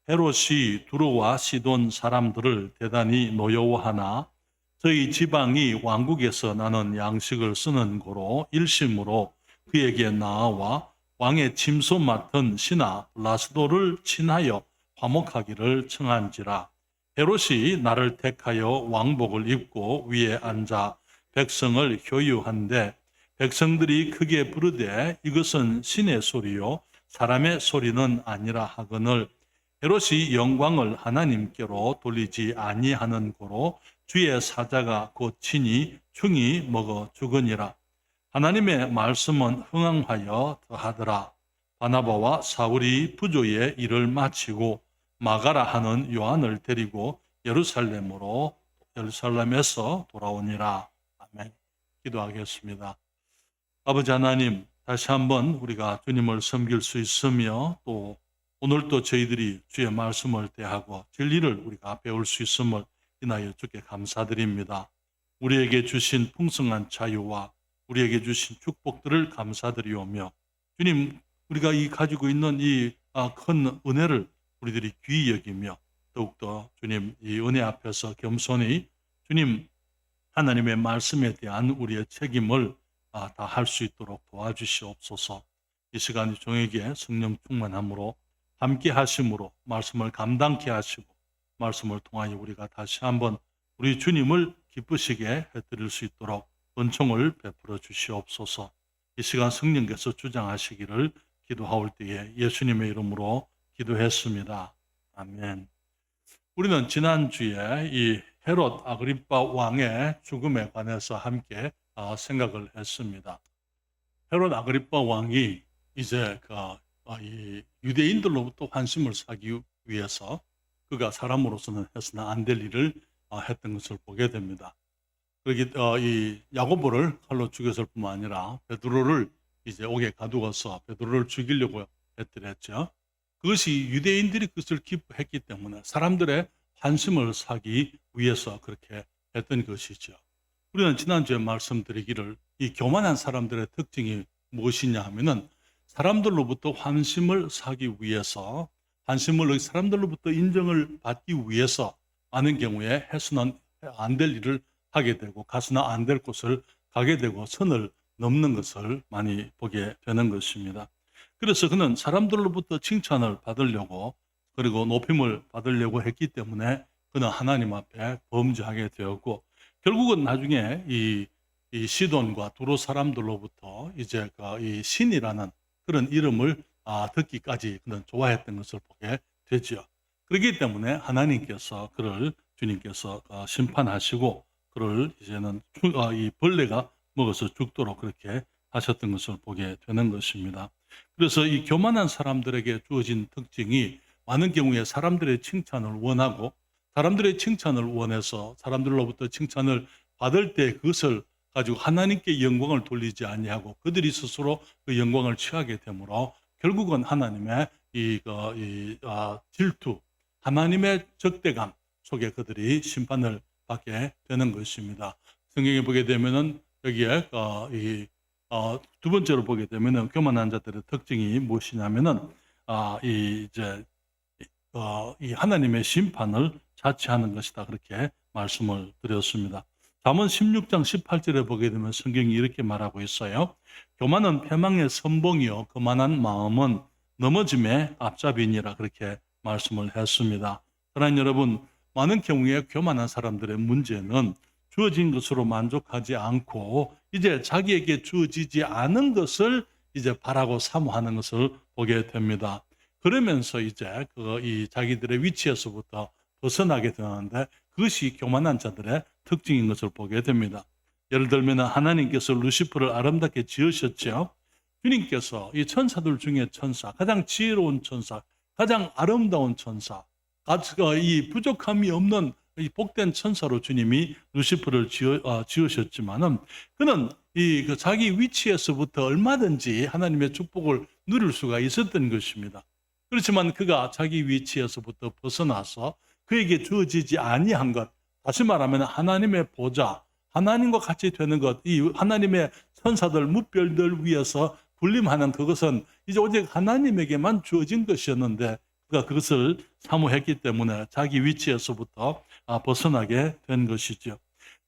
헤롯이 두로와 시돈 사람들을 대단히 노여워하나 저희 지방이 왕국에서 나는 양식을 쓰는 고로 일심으로 그에게 나아와 왕의 침소 맡은 신하 블라스도를 친하여 화목하기를 청한지라. 헤롯이 나를 택하여 왕복을 입고 위에 앉아 백성을 효유한데 백성들이 크게 부르되 이것은 신의 소리요 사람의 소리는 아니라 하거늘 헤롯이 영광을 하나님께로 돌리지 아니하는 고로 주의 사자가 곧 친히 충이 먹어 죽으니라. 하나님의 말씀은 흥황하여 더하더라. 바나바와 사울이 부조의 일을 마치고 마가라 하는 요한을 데리고 예루살렘에서 돌아오니라. 아멘. 기도하겠습니다. 아버지 하나님, 다시 한번 우리가 주님을 섬길 수 있으며 또 오늘도 저희들이 주의 말씀을 대하고 진리를 우리가 배울 수 있음을 인하여 주께 감사드립니다. 우리에게 주신 풍성한 자유와 우리에게 주신 축복들을 감사드리오며 주님, 우리가 가지고 있는 이 큰 은혜를 우리들이 귀히 여기며 더욱더 주님 이 은혜 앞에서 겸손히 주님 하나님의 말씀에 대한 우리의 책임을 다 할 수 있도록 도와주시옵소서. 이 시간 종에게 성령 충만함으로 함께 하심으로 말씀을 감당케 하시고 말씀을 통하여 우리가 다시 한번 우리 주님을 기쁘시게 해드릴 수 있도록 은총을 베풀어 주시옵소서. 이 시간 성령께서 주장하시기를 기도하올 때에 예수님의 이름으로 기도했습니다. 아멘. 우리는 지난주에 이 헤롯 아그리빠 왕의 죽음에 관해서 함께 생각을 했습니다. 헤롯 아그리빠 왕이 이제 이 유대인들로부터 환심을 사기 위해서 그가 사람으로서는 해서는 안 될 일을 했던 것을 보게 됩니다. 그러기 이 야고보를 칼로 죽였을 뿐만 아니라 베드로를 이제 옥에 가두어서 베드로를 죽이려고 했더랬죠. 그것이 유대인들이 그것을 기뻐했기 때문에 사람들의 환심을 사기 위해서 그렇게 했던 것이죠. 우리는 지난주에 말씀드리기를 이 교만한 사람들의 특징이 무엇이냐 하면은 사람들로부터 환심을 사기 위해서 환심을 사람들로부터 인정을 받기 위해서 많은 경우에 해서는 안 될 일을 하게 되고 가서는 안 될 곳을 가게 되고 선을 넘는 것을 많이 보게 되는 것입니다. 그래서 그는 사람들로부터 칭찬을 받으려고 그리고 높임을 받으려고 했기 때문에 그는 하나님 앞에 범죄하게 되었고 결국은 나중에 이 시돈과 두로 사람들로부터 이제 이 신이라는 그런 이름을 듣기까지 그는 좋아했던 것을 보게 되죠. 그렇기 때문에 하나님께서 그를 주님께서 심판하시고 그를 이제는 이 벌레가 먹어서 죽도록 그렇게 하셨던 것을 보게 되는 것입니다. 그래서 이 교만한 사람들에게 주어진 특징이 많은 경우에 사람들의 칭찬을 원하고 사람들의 칭찬을 원해서 사람들로부터 칭찬을 받을 때 그것을 가지고 하나님께 영광을 돌리지 아니하고 그들이 스스로 그 영광을 취하게 되므로 결국은 하나님의 질투, 하나님의 적대감 속에 그들이 심판을 받게 되는 것입니다. 성경에 보게 되면은 여기에 두 번째로 보게 되면은 교만한 자들의 특징이 무엇이냐면은 이 하나님의 심판을 자취하는 것이다 그렇게 말씀을 드렸습니다. 잠언 16장 18절에 보게 되면 성경이 이렇게 말하고 있어요. 교만은 패망의 선봉이요 거만한 마음은 넘어짐의 앞잡이니라 그렇게 말씀을 했습니다. 그러나 여러분 많은 경우에 교만한 사람들의 문제는 주어진 것으로 만족하지 않고 이제 자기에게 주어지지 않은 것을 이제 바라고 사모하는 것을 보게 됩니다. 그러면서 이제 이 자기들의 위치에서부터 벗어나게 되는데 그것이 교만한 자들의 특징인 것을 보게 됩니다. 예를 들면 하나님께서 루시퍼를 아름답게 지으셨죠. 주님께서 이 천사들 중에 천사, 가장 지혜로운 천사, 가장 아름다운 천사, 이 부족함이 없는 이 복된 천사로 주님이 루시퍼를 지으셨지만은 그는 자기 위치에서부터 얼마든지 하나님의 축복을 누릴 수가 있었던 것입니다. 그렇지만 그가 자기 위치에서부터 벗어나서 그에게 주어지지 아니한 것, 다시 말하면 하나님의 보좌, 하나님과 같이 되는 것, 이 하나님의 천사들, 뭇별들 위에서 군림하는 그것은 이제 오직 하나님에게만 주어진 것이었는데 그가 그것을 사모했기 때문에 자기 위치에서부터 벗어나게 된 것이죠.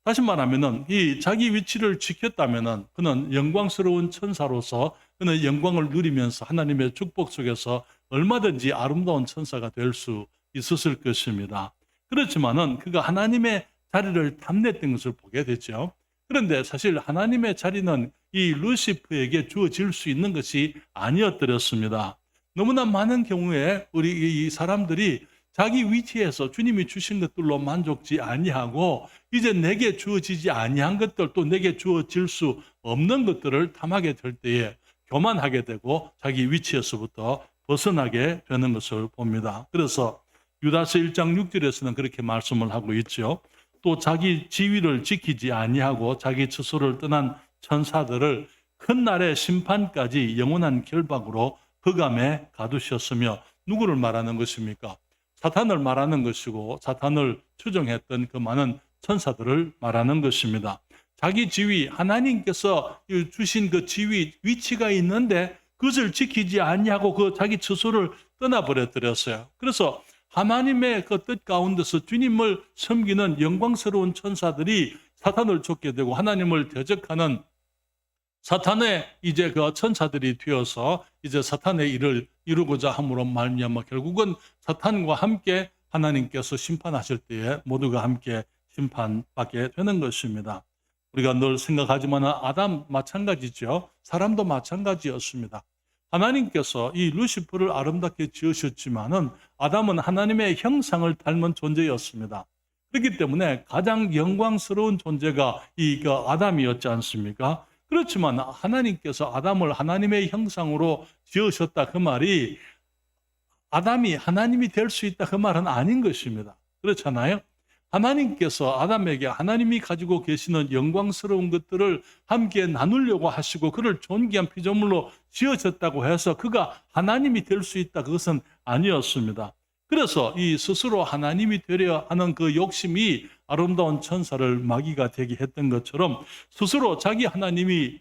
다시 말하면은 이 자기 위치를 지켰다면은 그는 영광스러운 천사로서 그는 영광을 누리면서 하나님의 축복 속에서 얼마든지 아름다운 천사가 될 수 있었을 것입니다. 그렇지만은 그가 하나님의 자리를 탐냈던 것을 보게 되죠. 그런데 사실 하나님의 자리는 이 루시프에게 주어질 수 있는 것이 아니었더랬습니다. 너무나 많은 경우에 우리 이 사람들이 자기 위치에서 주님이 주신 것들로 만족지 아니하고 이제 내게 주어지지 아니한 것들 또 내게 주어질 수 없는 것들을 탐하게 될 때에 교만하게 되고 자기 위치에서부터 벗어나게 되는 것을 봅니다. 그래서 유다서 1장 6절에서는 그렇게 말씀을 하고 있죠. 또 자기 지위를 지키지 아니하고 자기 처소를 떠난 천사들을 큰 날의 심판까지 영원한 결박으로 흑암에 가두셨으며 누구를 말하는 것입니까? 사탄을 말하는 것이고 사탄을 추종했던 그 많은 천사들을 말하는 것입니다. 자기 지위, 하나님께서 주신 그 지위, 위치가 있는데 그것을 지키지 아니하고 그 자기 처소를 떠나버렸더랬어요. 그래서 하나님의 그 뜻 가운데서 주님을 섬기는 영광스러운 천사들이 사탄을 쫓게 되고 하나님을 대적하는 사탄의 이제 그 천사들이 되어서 이제 사탄의 일을 이루고자 함으로 말미암아 결국은 사탄과 함께 하나님께서 심판하실 때에 모두가 함께 심판받게 되는 것입니다. 우리가 늘 생각하지만 아담 마찬가지죠. 사람도 마찬가지였습니다. 하나님께서 이 루시퍼를 아름답게 지으셨지만은 아담은 하나님의 형상을 닮은 존재였습니다. 그렇기 때문에 가장 영광스러운 존재가 이 아담이었지 않습니까? 그렇지만 하나님께서 아담을 하나님의 형상으로 지으셨다 그 말이 아담이 하나님이 될 수 있다 그 말은 아닌 것입니다. 그렇잖아요? 하나님께서 아담에게 하나님이 가지고 계시는 영광스러운 것들을 함께 나누려고 하시고 그를 존귀한 피조물로 지어졌다고 해서 그가 하나님이 될 수 있다 그것은 아니었습니다. 그래서 이 스스로 하나님이 되려 하는 그 욕심이 아름다운 천사를 마귀가 되게 했던 것처럼 스스로 자기 하나님이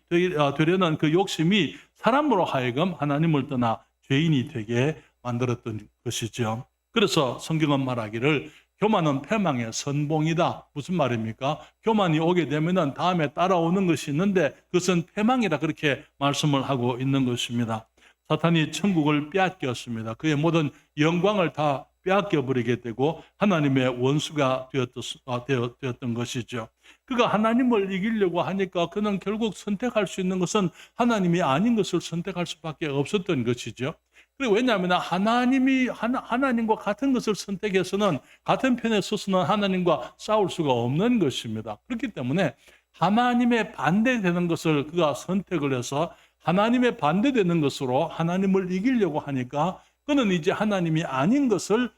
되려는 그 욕심이 사람으로 하여금 하나님을 떠나 죄인이 되게 만들었던 것이죠. 그래서 성경은 말하기를 교만은 패망의 선봉이다. 무슨 말입니까? 교만이 오게 되면은 다음에 따라오는 것이 있는데 그것은 패망이다. 그렇게 말씀을 하고 있는 것입니다. 사탄이 천국을 빼앗겼습니다. 그의 모든 영광을 다 빼앗겨버리게 되고 하나님의 원수가 되었던 것이죠. 그가 하나님을 이기려고 하니까 그는 결국 선택할 수 있는 것은 하나님이 아닌 것을 선택할 수밖에 없었던 것이죠. 그리고 왜냐하면 하나님과 같은 것을 선택해서는 같은 편에 서서는 하나님과 싸울 수가 없는 것입니다. 그렇기 때문에 하나님의 반대되는 것을 그가 선택을 해서 하나님의 반대되는 것으로 하나님을 이기려고 하니까 그는 이제 하나님이 아닌 것을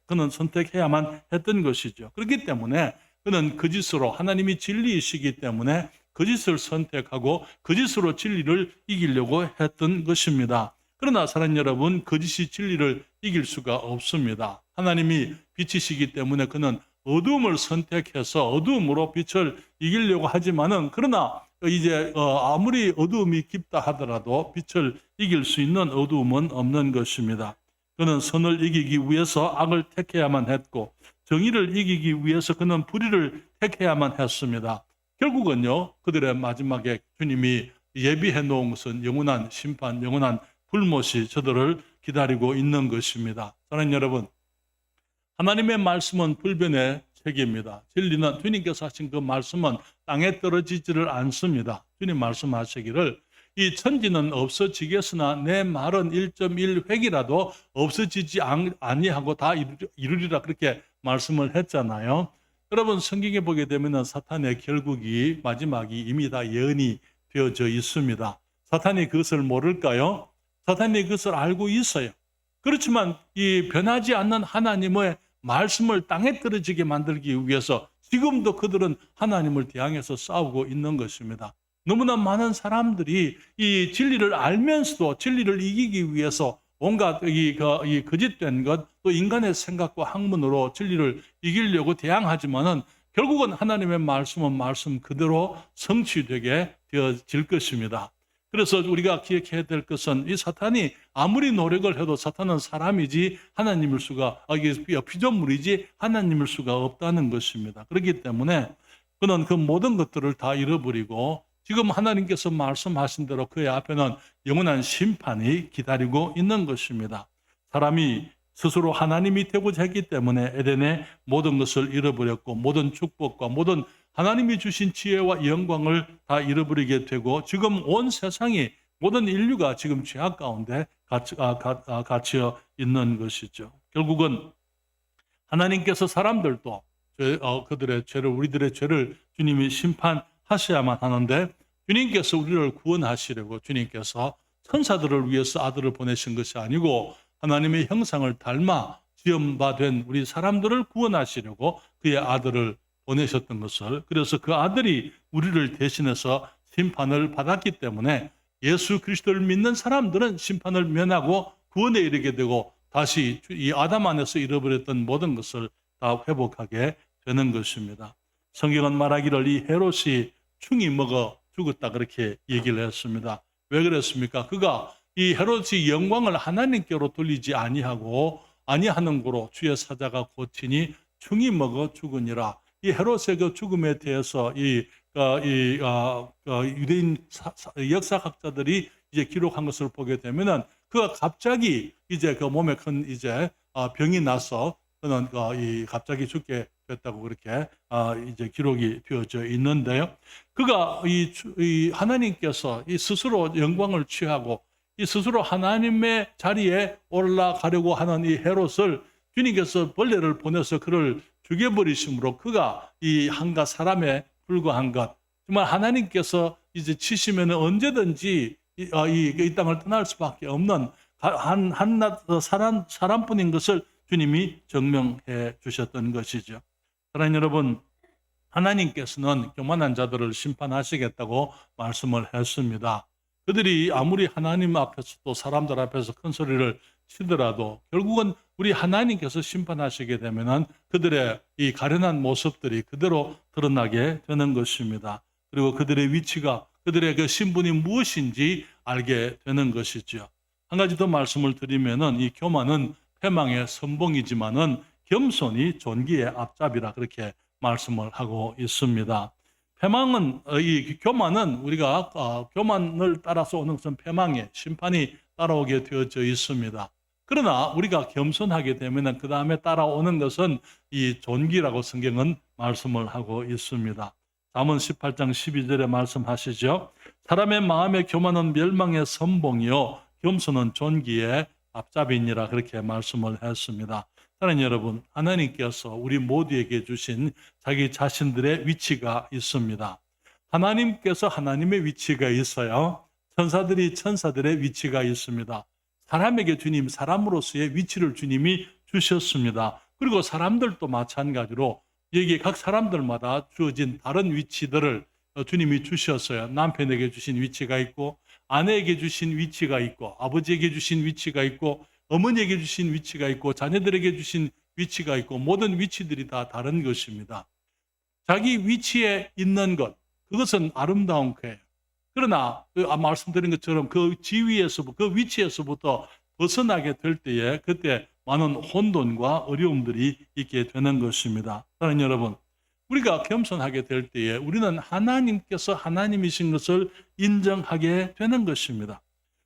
그는 선택해야만 했던 것이죠. 그렇기 때문에 그는 거짓으로 하나님이 진리이시기 때문에 거짓을 선택하고 거짓으로 진리를 이기려고 했던 것입니다. 그러나 사랑하는 여러분, 거짓이 진리를 이길 수가 없습니다. 하나님이 빛이시기 때문에 그는 어두움을 선택해서 어두움으로 빛을 이기려고 하지만은 그러나 이제 아무리 어두움이 깊다 하더라도 빛을 이길 수 있는 어두움은 없는 것입니다. 그는 선을 이기기 위해서 악을 택해야만 했고 정의를 이기기 위해서 그는 불의를 택해야만 했습니다. 결국은요, 그들의 마지막에 주님이 예비해 놓은 것은 영원한 심판, 영원한 불못이 저들을 기다리고 있는 것입니다. 사랑하는 여러분, 하나님의 말씀은 불변의 책입니다. 진리는 주님께서 하신 그 말씀은 땅에 떨어지지를 않습니다. 주님 말씀하시기를 이 천지는 없어지겠으나 내 말은 1.1획이라도 없어지지 아니하고 다 이루리라 그렇게 말씀을 했잖아요. 여러분 성경에 보게 되면 사탄의 결국이 마지막이 이미 다 예언이 되어져 있습니다. 사탄이 그것을 모를까요? 사탄이 그것을 알고 있어요. 그렇지만 이 변하지 않는 하나님의 말씀을 땅에 떨어지게 만들기 위해서 지금도 그들은 하나님을 대항해서 싸우고 있는 것입니다. 너무나 많은 사람들이 이 진리를 알면서도 진리를 이기기 위해서 온갖 이 거짓된 것, 또 인간의 생각과 학문으로 진리를 이기려고 대항하지만은 결국은 하나님의 말씀은 말씀 그대로 성취되게 되어질 것입니다. 그래서 우리가 기억해야 될 것은 이 사탄이 아무리 노력을 해도 사탄은 사람이지 하나님일 수가, 이게 피조물이지 하나님일 수가 없다는 것입니다. 그렇기 때문에 그는 그 모든 것들을 다 잃어버리고 지금 하나님께서 말씀하신 대로 그의 앞에는 영원한 심판이 기다리고 있는 것입니다. 사람이 스스로 하나님이 되고자 했기 때문에 에덴의 모든 것을 잃어버렸고 모든 축복과 모든 하나님이 주신 지혜와 영광을 다 잃어버리게 되고 지금 온 세상이 모든 인류가 지금 죄악 가운데 갇혀 있는 것이죠. 결국은 하나님께서 사람들도 그들의 죄를, 우리들의 죄를 주님이 심판하셔야만 하는데 주님께서 우리를 구원하시려고 주님께서 천사들을 위해서 아들을 보내신 것이 아니고 하나님의 형상을 닮아 지음바된 우리 사람들을 구원하시려고 그의 아들을 보내셨던 것을, 그래서 그 아들이 우리를 대신해서 심판을 받았기 때문에 예수 그리스도를 믿는 사람들은 심판을 면하고 구원에 이르게 되고 다시 이 아담 안에서 잃어버렸던 모든 것을 다 회복하게 되는 것입니다. 성경은 말하기를 이 헤롯이 충이 먹어 죽었다 그렇게 얘기를 했습니다. 왜 그랬습니까? 그가 이 헤롯이 영광을 하나님께로 돌리지 아니하는 고로 주의 사자가 고치니 충이 먹어 죽으니라. 이 헤롯의 그 죽음에 대해서 유대인 역사학자들이 이제 기록한 것을 보게 되면은 그가 갑자기 이제 그 몸에 큰 이제 병이 나서 그는 갑자기 죽게 됐다고 그렇게 이제 기록이 되어져 있는데요. 그가 이 하나님께서 이 스스로 영광을 취하고 이 스스로 하나님의 자리에 올라가려고 하는 이 헤롯을 주님께서 벌레를 보내서 그를 죽여버리심으로 그가 이 한가 사람에 불과한 것, 정말 하나님께서 이제 치시면 언제든지 이 땅을 떠날 수밖에 없는 한낱 사람뿐인 것을 주님이 증명해 주셨던 것이죠. 사랑하는 여러분, 하나님께서는 교만한 자들을 심판하시겠다고 말씀을 했습니다. 그들이 아무리 하나님 앞에서 또 사람들 앞에서 큰 소리를 치더라도 결국은 우리 하나님께서 심판하시게 되면은 그들의 이 가련한 모습들이 그대로 드러나게 되는 것입니다. 그리고 그들의 위치가, 그들의 그 신분이 무엇인지 알게 되는 것이죠. 한 가지 더 말씀을 드리면은 이 교만은 패망의 선봉이지만은 겸손이 존귀의 앞잡이라 그렇게 말씀을 하고 있습니다. 패망은 이 교만은 우리가 교만을 따라서 오는 것은 패망의 심판이 따라오게 되어져 있습니다. 그러나 우리가 겸손하게 되면 그 다음에 따라오는 것은 이 존귀라고 성경은 말씀을 하고 있습니다. 잠언 18장 12절에 말씀하시죠. 사람의 마음의 교만은 멸망의 선봉이요 겸손은 존귀의 앞잡이니라 그렇게 말씀을 했습니다. 사랑하는 여러분, 하나님께서 우리 모두에게 주신 자기 자신들의 위치가 있습니다. 하나님께서 하나님의 위치가 있어요. 천사들이 천사들의 위치가 있습니다. 사람에게 주님, 사람으로서의 위치를 주님이 주셨습니다. 그리고 사람들도 마찬가지로 여기 각 사람들마다 주어진 다른 위치들을 주님이 주셨어요. 남편에게 주신 위치가 있고, 아내에게 주신 위치가 있고, 아버지에게 주신 위치가 있고, 어머니에게 주신 위치가 있고, 자녀들에게 주신 위치가 있고, 모든 위치들이 다 다른 것입니다. 자기 위치에 있는 것, 그것은 아름다운 거예요. 그러나 말씀드린 것처럼 그 지위에서, 그 위치에서부터 벗어나게 될 때에 그때 많은 혼돈과 어려움들이 있게 되는 것입니다. 사랑하는 여러분, 우리가 겸손하게 될 때에 우리는 하나님께서 하나님이신 것을 인정하게 되는 것입니다.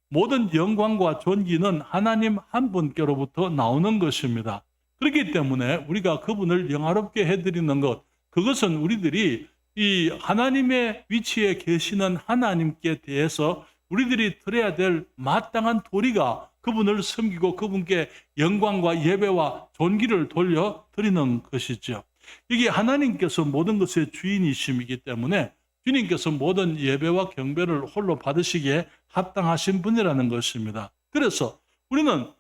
모든 영광과 존귀는 하나님 한 분께로부터 나오는 것입니다. 그렇기 때문에 우리가 그분을 영화롭게 해드리는 것, 그것은 우리들이 이 하나님의 위치에 계시는 하나님께 대해서 우리들이 드려야 될 마땅한 도리가 그분을 섬기고 그분께 영광과 예배와 존귀를 돌려드리는 것이죠. 이게 하나님께서 모든 것의 주인이심이기 때문에 주님께서 모든 예배와 경배를 홀로 받으시기에 합당하신 분이라는 것입니다. 그래서 우리는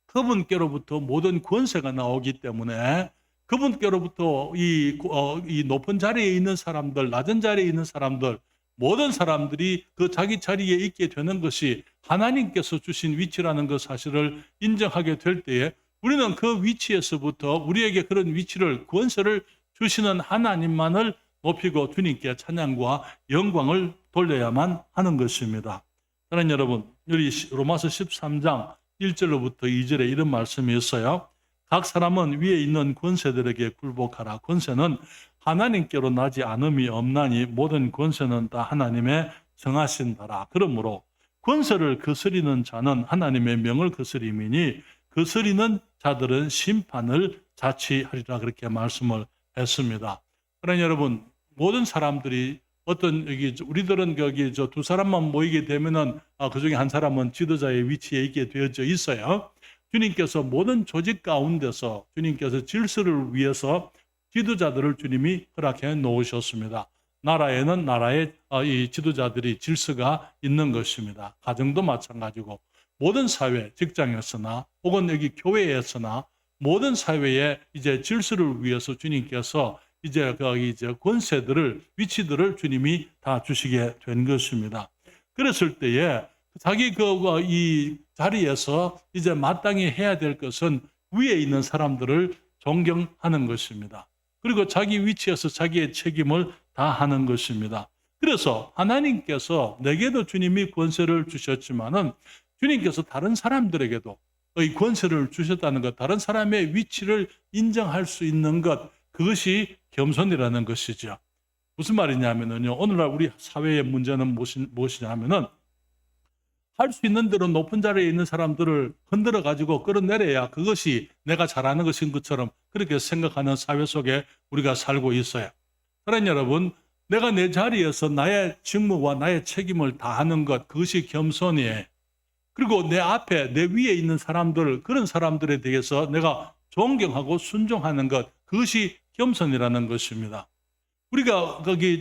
그분께로부터 모든 권세가 나오기 때문에 그분께로부터 이 높은 자리에 있는 사람들, 낮은 자리에 있는 사람들, 모든 사람들이 그 자기 자리에 있게 되는 것이 하나님께서 주신 위치라는 그 사실을 인정하게 될 때에 우리는 그 위치에서부터 우리에게 그런 위치를, 권세를 주시는 하나님만을 높이고 주님께 찬양과 영광을 돌려야만 하는 것입니다. 사랑하는 여러분, 여기 로마서 13장 1절로부터 2절에 이런 말씀이 있어요. 각 사람은 위에 있는 권세들에게 굴복하라. 권세는 하나님께로 나지 않음이 없나니 모든 권세는 다 하나님의 정하신 바라. 그러므로 권세를 거스리는 자는 하나님의 명을 거스림이니 거스리는 자들은 심판을 자취하리라. 그렇게 말씀을 했습니다. 그러나 여러분, 모든 사람들이 어떤 여기 우리들은 여기 두 사람만 모이게 되면은 그 중에 한 사람은 지도자의 위치에 있게 되어져 있어요. 주님께서 모든 조직 가운데서 주님께서 질서를 위해서 지도자들을 주님이 허락해 놓으셨습니다. 나라에는 나라의 이 지도자들이 질서가 있는 것입니다. 가정도 마찬가지고 모든 사회, 직장에서나 혹은 여기 교회에서나 모든 사회의 이제 질서를 위해서 주님께서 이제 권세들을 위치들을 주님이 다 주시게 된 것입니다. 그랬을 때에 자기 이 자리에서 이제 마땅히 해야 될 것은 위에 있는 사람들을 존경하는 것입니다. 그리고 자기 위치에서 자기의 책임을 다하는 것입니다. 그래서 하나님께서 내게도 주님이 권세를 주셨지만은 주님께서 다른 사람들에게도 이 권세를 주셨다는 것, 다른 사람의 위치를 인정할 수 있는 것, 그것이 겸손이라는 것이죠. 무슨 말이냐면요, 오늘날 우리 사회의 문제는 무엇이냐면은 할 수 있는 대로 높은 자리에 있는 사람들을 흔들어 가지고 끌어내려야 그것이 내가 잘하는 것인 것처럼 그렇게 생각하는 사회 속에 우리가 살고 있어요. 사랑하는 여러분, 내가 내 자리에서 나의 직무와 나의 책임을 다하는 것, 그것이 겸손이에요. 그리고 내 앞에 내 위에 있는 사람들, 그런 사람들에 대해서 내가 존경하고 순종하는 것, 그것이 겸손이라는 것입니다. 우리가 거기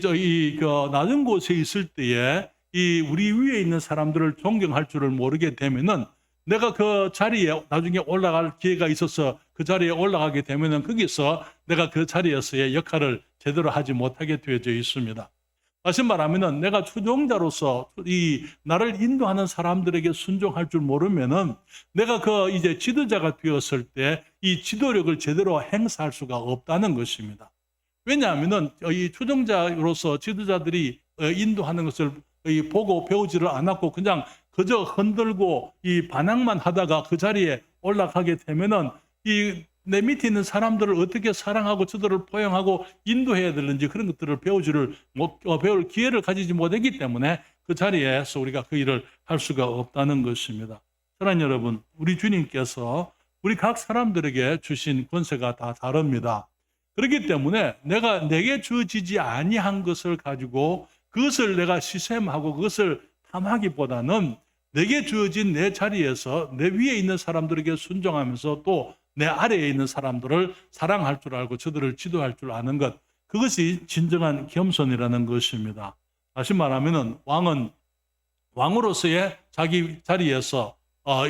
낮은 곳에 있을 때에 이 우리 위에 있는 사람들을 존경할 줄을 모르게 되면은 내가 그 자리에 나중에 올라갈 기회가 있어서 그 자리에 올라가게 되면은 거기서 내가 그 자리에서의 역할을 제대로 하지 못하게 되어져 있습니다. 다시 말하면은 내가 추종자로서 이 나를 인도하는 사람들에게 순종할 줄 모르면은 내가 이제 지도자가 되었을 때 이 지도력을 제대로 행사할 수가 없다는 것입니다. 왜냐하면은 이 추종자로서 지도자들이 인도하는 것을 보고 배우지를 않았고 그냥 그저 흔들고 이 반항만 하다가 그 자리에 올라가게 되면은 이 내 밑에 있는 사람들을 어떻게 사랑하고 저들을 포용하고 인도해야 되는지 그런 것들을 배울 기회를 가지지 못했기 때문에 그 자리에서 우리가 그 일을 할 수가 없다는 것입니다. 사랑하는 여러분, 우리 주님께서 우리 각 사람들에게 주신 권세가 다 다릅니다. 그렇기 때문에 내게 주어지지 아니한 것을 가지고 그것을 내가 시샘하고 그것을 탐하기보다는 내게 주어진 내 자리에서 내 위에 있는 사람들에게 순종하면서 또 내 아래에 있는 사람들을 사랑할 줄 알고 저들을 지도할 줄 아는 것, 그것이 진정한 겸손이라는 것입니다. 다시 말하면은 왕은 왕으로서의 자기 자리에서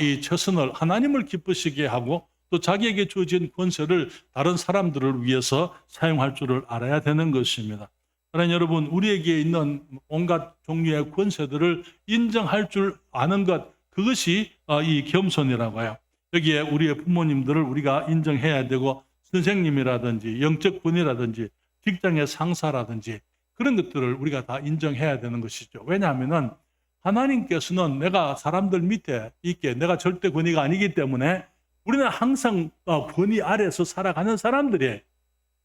이 최선을 하나님을 기쁘시게 하고 또 자기에게 주어진 권세를 다른 사람들을 위해서 사용할 줄을 알아야 되는 것입니다. 사랑하는 여러분, 우리에게 있는 온갖 종류의 권세들을 인정할 줄 아는 것, 그것이 이 겸손이라고요. 여기에 우리의 부모님들을 우리가 인정해야 되고 선생님이라든지 영적 분이라든지 직장의 상사라든지 그런 것들을 우리가 다 인정해야 되는 것이죠. 왜냐하면 하나님께서는 내가 사람들 밑에 있게 내가 절대 권위가 아니기 때문에 우리는 항상 권위 아래에서 살아가는 사람들이에요.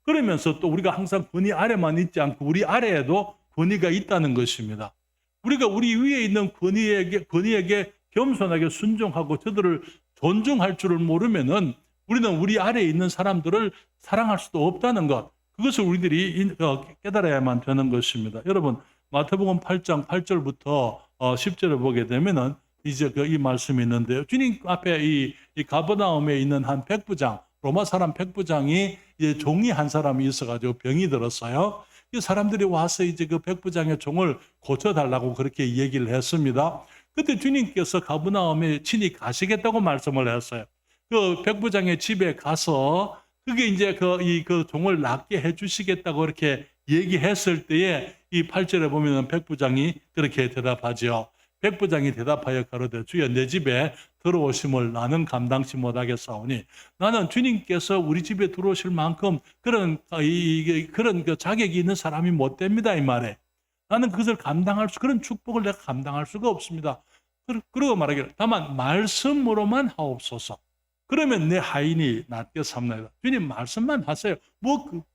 그러면서 또 우리가 항상 권위 아래만 있지 않고 우리 아래에도 권위가 있다는 것입니다. 우리가 우리 위에 있는 권위에게 겸손하게 순종하고 저들을 존중할 줄을 모르면은 우리는 우리 아래에 있는 사람들을 사랑할 수도 없다는 것, 그것을 우리들이 깨달아야만 되는 것입니다. 여러분, 마태복음 8장 8절부터 10절을 보게 되면은 이제 이 말씀이 있는데요. 주님 앞에 이 가버나움에 있는 한 백부장, 로마 사람 백부장이 이제 종이 한 사람이 있어가지고 병이 들었어요. 이 사람들이 와서 이제 그 백부장의 종을 고쳐달라고 그렇게 얘기를 했습니다. 그때 주님께서 가버나움에 친히 가시겠다고 말씀을 했어요. 그 백부장의 집에 가서 그게 이제 그 종을 낫게 해주시겠다고 이렇게 얘기했을 때에 이 8절에 보면은 백부장이 그렇게 대답하죠. 백부장이 대답하여 가로되 주여 내 집에 들어오심을 나는 감당치 못하겠사오니 나는 주님께서 우리 집에 들어오실 만큼 그런 그 자격이 있는 사람이 못 됩니다 이 말에. 나는 그것을 그런 축복을 내가 감당할 수가 없습니다. 그러고 말하기를 다만 말씀으로만 하옵소서. 그러면 내 하인이 낫게 삼나이다. 주님 말씀만 하세요.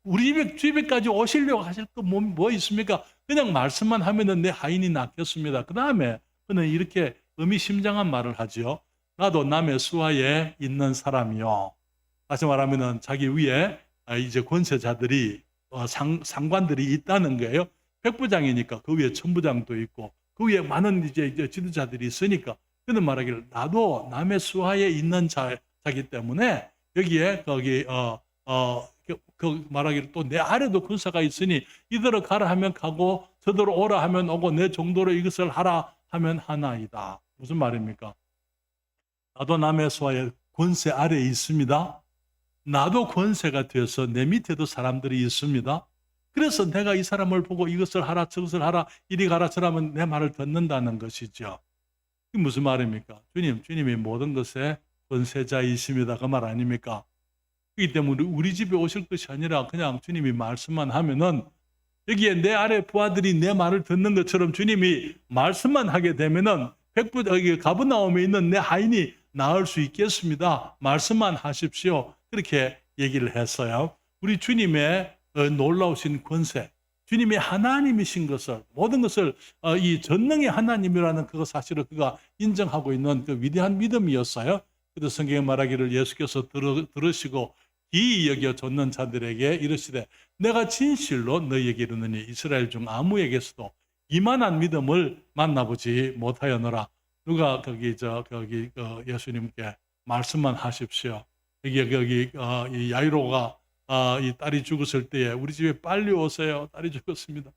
우리 집에까지 오시려고 하실 거 뭐 있습니까? 그냥 말씀만 하면은 내 하인이 낫겠습니다. 그 다음에 그는 이렇게 의미심장한 말을 하지요. 나도 남의 수하에 있는 사람이요. 다시 말하면은 자기 위에 이제 권세자들이 상관들이 있다는 거예요. 백부장이니까 그 위에 천부장도 있고 그 위에 많은 이제 지도자들이 있으니까 그는 말하기를 나도 남의 수하에 있는 자기 때문에 여기에 그 말하기를 또 내 아래도 군사가 있으니 이대로 가라 하면 가고 저대로 오라 하면 오고 내 정도로 이것을 하라 하면 하나이다. 무슨 말입니까? 나도 남의 수하에 권세 아래에 있습니다. 나도 권세가 되어서 내 밑에도 사람들이 있습니다. 그래서 내가 이 사람을 보고 이것을 하라 저것을 하라 이리 가라 저라면 내 말을 듣는다는 것이죠. 이게 무슨 말입니까? 주님이 모든 것에 권세자이십니다. 그 말 아닙니까? 그렇기 때문에 우리 집에 오실 것이 아니라 그냥 주님이 말씀만 하면은 여기에 내 아래 부하들이 내 말을 듣는 것처럼 주님이 말씀만 하게 되면은 가버나움에 있는 내 하인이 나을 수 있겠습니다. 말씀만 하십시오. 그렇게 얘기를 했어요. 우리 주님의 놀라우신 권세, 주님이 하나님이신 것을 모든 것을 이 전능의 하나님이라는 그거 사실을 그가 인정하고 있는 그 위대한 믿음이었어요. 그래서 성경에 말하기를 예수께서 들으시고 기이 여겨 좇는 자들에게 이르시되 내가 진실로 너희에게 이르느니 이스라엘 중 아무에게서도 이만한 믿음을 만나보지 못하였노라. 누가 거기 예수님께 말씀만 하십시오. 여기 이 야이로가 이 딸이 죽었을 때에 우리 집에 빨리 오세요. 딸이 죽었습니다.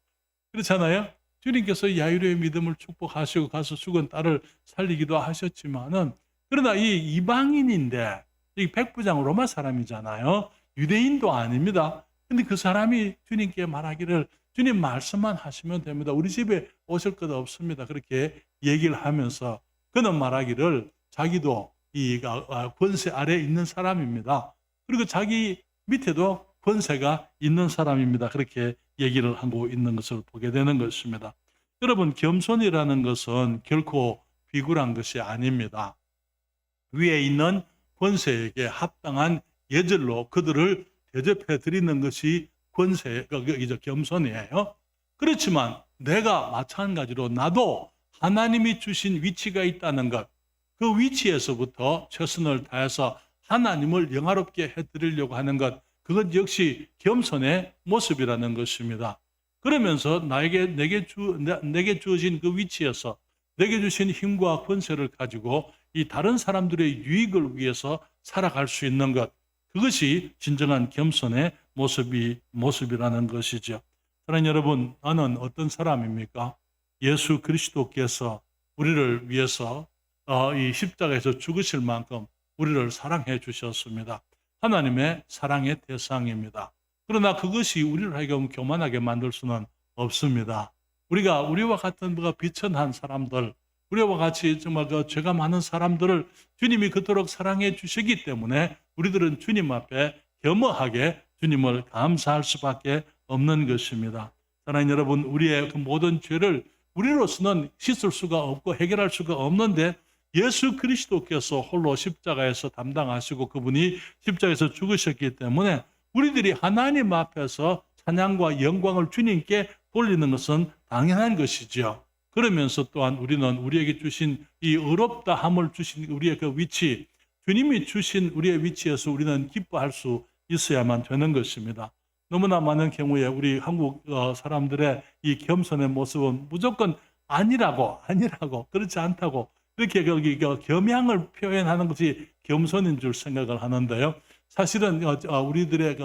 그렇잖아요. 주님께서 야이로의 믿음을 축복하시고 가서 죽은 딸을 살리기도 하셨지만은 그러나 이 이방인인데 이 백부장 로마 사람이잖아요. 유대인도 아닙니다. 근데 그 사람이 주님께 말하기를 주님 말씀만 하시면 됩니다. 우리 집에 오실 것 없습니다. 그렇게 얘기를 하면서 그는 말하기를 자기도 이 권세 아래에 있는 사람입니다. 그리고 자기 밑에도 권세가 있는 사람입니다. 그렇게 얘기를 하고 있는 것을 보게 되는 것입니다. 여러분, 겸손이라는 것은 결코 비굴한 것이 아닙니다. 위에 있는 권세에게 합당한 예절로 그들을 대접해 드리는 것이 겸손이에요. 그렇지만 내가 마찬가지로 나도 하나님이 주신 위치가 있다는 것, 그 위치에서부터 최선을 다해서 하나님을 영화롭게 해드리려고 하는 것, 그것 역시 겸손의 모습이라는 것입니다. 그러면서 내게 주어진 그 위치에서 내게 주신 힘과 권세를 가지고 이 다른 사람들의 유익을 위해서 살아갈 수 있는 것, 그것이 진정한 겸손의 모습이라는 것이죠. 사랑하는 여러분, 나는 어떤 사람입니까? 예수 그리스도께서 우리를 위해서 이 십자가에서 죽으실 만큼 우리를 사랑해 주셨습니다. 하나님의 사랑의 대상입니다. 그러나 그것이 우리를 하여금 교만하게 만들 수는 없습니다. 우리와 같은 비천한 사람들, 우리와 같이 정말 죄가 많은 사람들을 주님이 그토록 사랑해 주시기 때문에 우리들은 주님 앞에 겸허하게 주님을 감사할 수밖에 없는 것입니다. 사랑하는 여러분, 우리의 그 모든 죄를 우리로서는 씻을 수가 없고 해결할 수가 없는데 예수 그리스도께서 홀로 십자가에서 담당하시고 그분이 십자가에서 죽으셨기 때문에 우리들이 하나님 앞에서 찬양과 영광을 주님께 돌리는 것은 당연한 것이죠. 그러면서 또한 우리는 우리에게 주신 이 의롭다함을 주신 우리의 그 위치, 주님이 주신 우리의 위치에서 우리는 기뻐할 수 있어야만 되는 것입니다. 너무나 많은 경우에 우리 한국 사람들의 이 겸손의 모습은 무조건 아니라고 그렇지 않다고 이렇게 겸양을 표현하는 것이 겸손인 줄 생각을 하는데요. 사실은 우리들의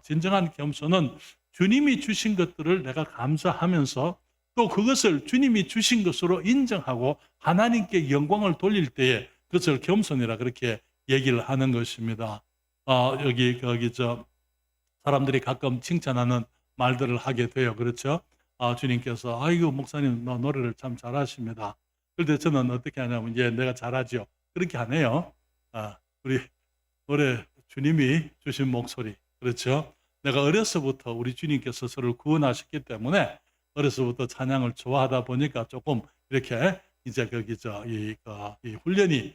진정한 겸손은 주님이 주신 것들을 내가 감사하면서 또 그것을 주님이 주신 것으로 인정하고 하나님께 영광을 돌릴 때에 그것을 겸손이라 그렇게 얘기를 하는 것입니다. 사람들이 가끔 칭찬하는 말들을 하게 돼요. 그렇죠? 주님께서 아이고 목사님 노래를 참 잘하십니다. 그런데 저는 어떻게 하냐면 이제 내가 잘하죠. 그렇게 안 해요. 우리 노래 주님이 주신 목소리, 그렇죠? 내가 어려서부터 우리 주님께서 저를 구원하셨기 때문에 어려서부터 찬양을 좋아하다 보니까 조금 이렇게 이제 이 훈련이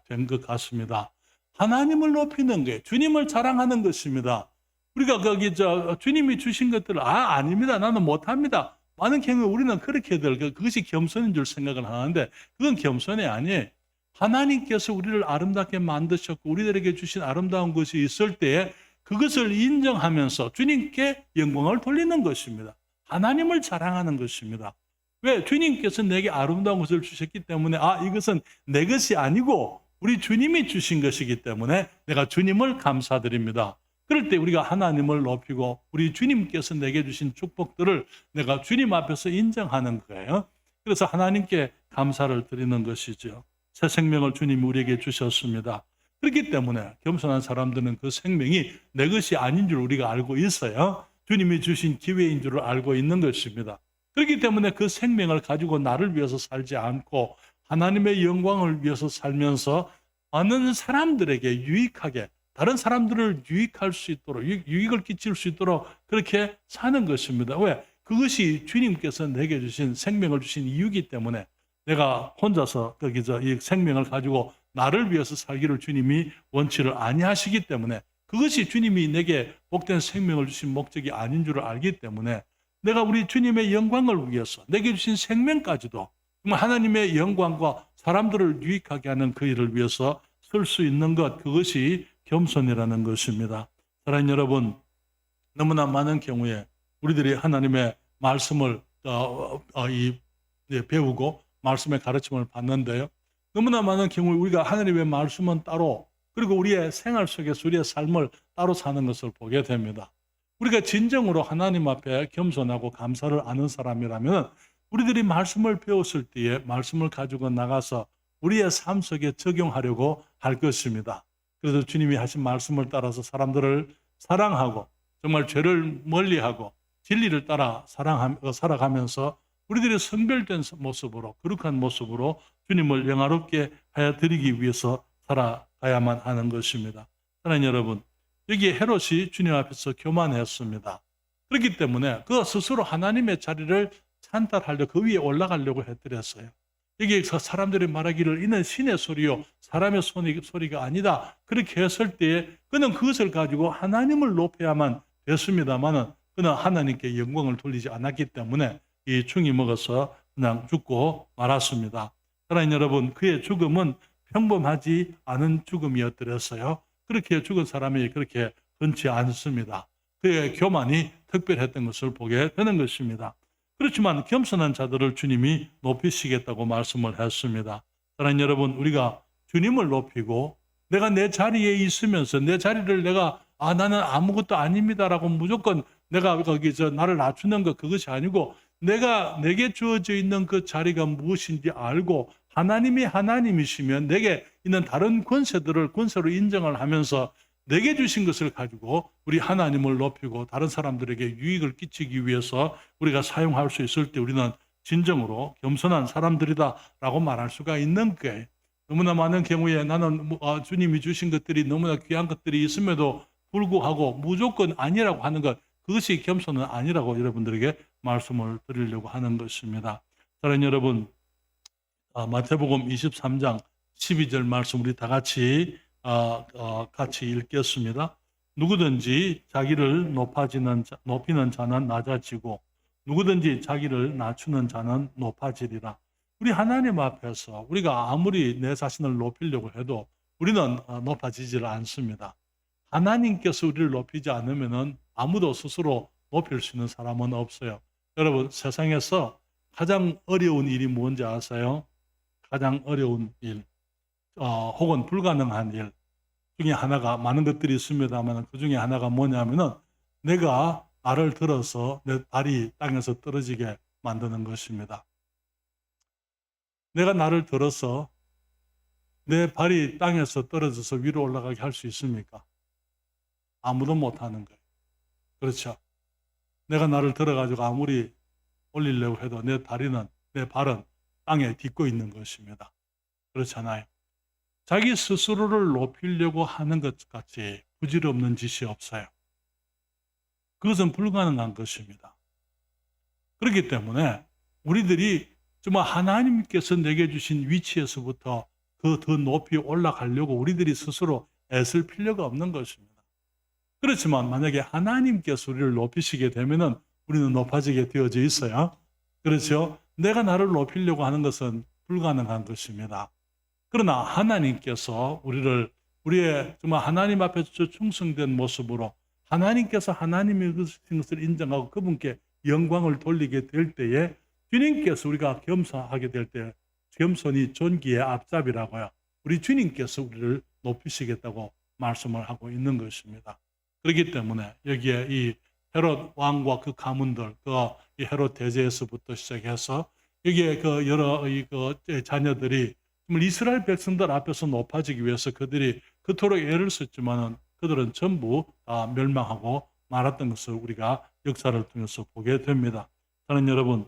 된 것 같습니다. 하나님을 높이는 거예요. 주님을 자랑하는 것입니다. 우리가 주님이 주신 것들을 아닙니다. 나는 못합니다. 많은 경우에 우리는 그렇게들 그것이 겸손인 줄 생각을 하는데 그건 겸손이 아니에요. 하나님께서 우리를 아름답게 만드셨고 우리들에게 주신 아름다운 것이 있을 때에 그것을 인정하면서 주님께 영광을 돌리는 것입니다. 하나님을 자랑하는 것입니다. 왜? 주님께서 내게 아름다운 것을 주셨기 때문에 이것은 내 것이 아니고 우리 주님이 주신 것이기 때문에 내가 주님을 감사드립니다. 그럴 때 우리가 하나님을 높이고 우리 주님께서 내게 주신 축복들을 내가 주님 앞에서 인정하는 거예요. 그래서 하나님께 감사를 드리는 것이죠. 새 생명을 주님이 우리에게 주셨습니다. 그렇기 때문에 겸손한 사람들은 그 생명이 내 것이 아닌 줄 우리가 알고 있어요. 주님이 주신 기회인 줄을 알고 있는 것입니다. 그렇기 때문에 그 생명을 가지고 나를 위해서 살지 않고 하나님의 영광을 위해서 살면서 많은 사람들에게 유익하게 다른 사람들을 유익할 수 있도록 유익을 끼칠 수 있도록 그렇게 사는 것입니다. 왜? 그것이 주님께서 내게 주신 생명을 주신 이유이기 때문에 내가 혼자서 이 생명을 가지고 나를 위해서 살기를 주님이 원치를 아니하시기 때문에 그것이 주님이 내게 복된 생명을 주신 목적이 아닌 줄을 알기 때문에 내가 우리 주님의 영광을 위해서 내게 주신 생명까지도 정말 하나님의 영광과 사람들을 유익하게 하는 그 일을 위해서 쓸 수 있는 것, 그것이 겸손이라는 것입니다. 사랑하는 여러분, 너무나 많은 경우에 우리들이 하나님의 말씀을 배우고 말씀의 가르침을 받는데요. 너무나 많은 경우에 우리가 하나님의 말씀은 따로 그리고 우리의 생활 속에서 우리의 삶을 따로 사는 것을 보게 됩니다. 우리가 진정으로 하나님 앞에 겸손하고 감사를 아는 사람이라면 우리들이 말씀을 배웠을 때에 말씀을 가지고 나가서 우리의 삶 속에 적용하려고 할 것입니다. 그래서 주님이 하신 말씀을 따라서 사람들을 사랑하고 정말 죄를 멀리하고 진리를 따라 살아가면서 우리들이 성별된 모습으로 거룩한 모습으로 주님을 영화롭게 하여 드리기 위해서 살아가야만 하는 것입니다. 사랑하는 여러분, 여기에 헤롯이 주님 앞에서 교만했습니다. 그렇기 때문에 그 스스로 하나님의 자리를 찬탈하려 그 위에 올라가려고 해드렸어요. 여기에서 사람들이 말하기를 이는 신의 소리요 사람의 소리가 아니다. 그렇게 했을 때에 그는 그것을 가지고 하나님을 높여야만 됐습니다만 그는 하나님께 영광을 돌리지 않았기 때문에 이 충이 먹어서 그냥 죽고 말았습니다. 사랑하는 여러분, 그의 죽음은 평범하지 않은 죽음이었더랬어요. 그렇게 죽은 사람이 그렇게 흔치 않습니다. 그의 교만이 특별했던 것을 보게 되는 것입니다. 그렇지만 겸손한 자들을 주님이 높이시겠다고 말씀을 했습니다. 사랑하는 여러분, 우리가 주님을 높이고 내가 내 자리에 있으면서 내 자리를 내가 나는 아무것도 아닙니다라고 무조건 내가 나를 낮추는 것 그것이 아니고 내게 주어져 있는 그 자리가 무엇인지 알고 하나님이 하나님이시면 내게 있는 다른 권세들을 권세로 인정을 하면서 내게 주신 것을 가지고 우리 하나님을 높이고 다른 사람들에게 유익을 끼치기 위해서 우리가 사용할 수 있을 때 우리는 진정으로 겸손한 사람들이다라고 말할 수가 있는 거예요. 너무나 많은 경우에 나는 주님이 주신 것들이 너무나 귀한 것들이 있음에도 불구하고 무조건 아니라고 하는 것, 그것이 겸손은 아니라고 여러분들에게 말씀을 드리려고 하는 것입니다. 사랑하는 여러분, 마태복음 23장 12절 말씀 우리 다 같이 읽겠습니다. 누구든지 자기를 높이는 자는 낮아지고 누구든지 자기를 낮추는 자는 높아지리라. 우리 하나님 앞에서 우리가 아무리 내 자신을 높이려고 해도 우리는 높아지질 않습니다. 하나님께서 우리를 높이지 않으면 아무도 스스로 높일 수 있는 사람은 없어요. 여러분, 세상에서 가장 어려운 일이 뭔지 아세요? 가장 어려운 일, 혹은 불가능한 일 중에 하나가 많은 것들이 있습니다만 그 중에 하나가 뭐냐면은 내가 발을 들어서 내 발이 땅에서 떨어지게 만드는 것입니다. 내가 나를 들어서 내 발이 땅에서 떨어져서 위로 올라가게 할 수 있습니까? 아무도 못하는 거예요. 그렇죠? 내가 나를 들어가지고 아무리 올리려고 해도 내 발은 땅에 딛고 있는 것입니다. 그렇잖아요. 자기 스스로를 높이려고 하는 것 같이 부질없는 짓이 없어요. 그것은 불가능한 것입니다. 그렇기 때문에 우리들이 정말 하나님께서 내게 주신 위치에서부터 더 높이 올라가려고 우리들이 스스로 애쓸 필요가 없는 것입니다. 그렇지만 만약에 하나님께서 우리를 높이시게 되면은 우리는 높아지게 되어져 있어요. 그렇죠? 내가 나를 높이려고 하는 것은 불가능한 것입니다. 그러나 하나님께서 우리의 정말 하나님 앞에서 충성된 모습으로 하나님께서 하나님의 것을 인정하고 그분께 영광을 돌리게 될 때에 주님께서 우리가 겸손하게 될 때 겸손이 존귀의 앞잡이라고요. 우리 주님께서 우리를 높이시겠다고 말씀을 하고 있는 것입니다. 그렇기 때문에 여기에 이 헤롯 왕과 그 가문들, 이 헤롯 대제에서부터 시작해서 여기에 그 여러 자녀들이 정말 이스라엘 백성들 앞에서 높아지기 위해서 그들이 그토록 애를 썼지만은 그들은 전부 다 멸망하고 말았던 것을 우리가 역사를 통해서 보게 됩니다. 저는 여러분,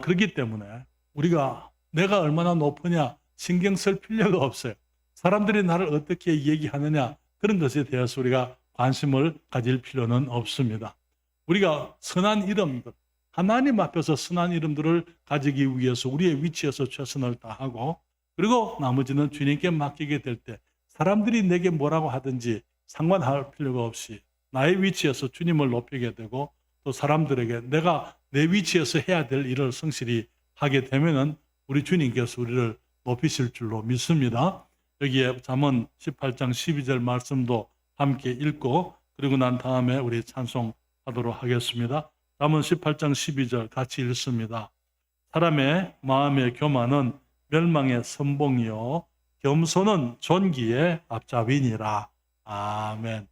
그렇기 때문에 우리가 내가 얼마나 높으냐 신경 쓸 필요가 없어요. 사람들이 나를 어떻게 얘기하느냐 그런 것에 대해서 우리가 관심을 가질 필요는 없습니다. 우리가 선한 이름들, 하나님 앞에서 선한 이름들을 가지기 위해서 우리의 위치에서 최선을 다하고 그리고 나머지는 주님께 맡기게 될 때 사람들이 내게 뭐라고 하든지 상관할 필요가 없이 나의 위치에서 주님을 높이게 되고 또 사람들에게 내가 내 위치에서 해야 될 일을 성실히 하게 되면은 우리 주님께서 우리를 높이실 줄로 믿습니다. 여기에 잠언 18장 12절 말씀도 함께 읽고 그리고 난 다음에 우리 찬송하도록 하겠습니다. 잠언 18장 12절 같이 읽습니다. 사람의 마음의 교만은 멸망의 선봉이요 겸손은 존귀의 앞잡이니라. 아멘.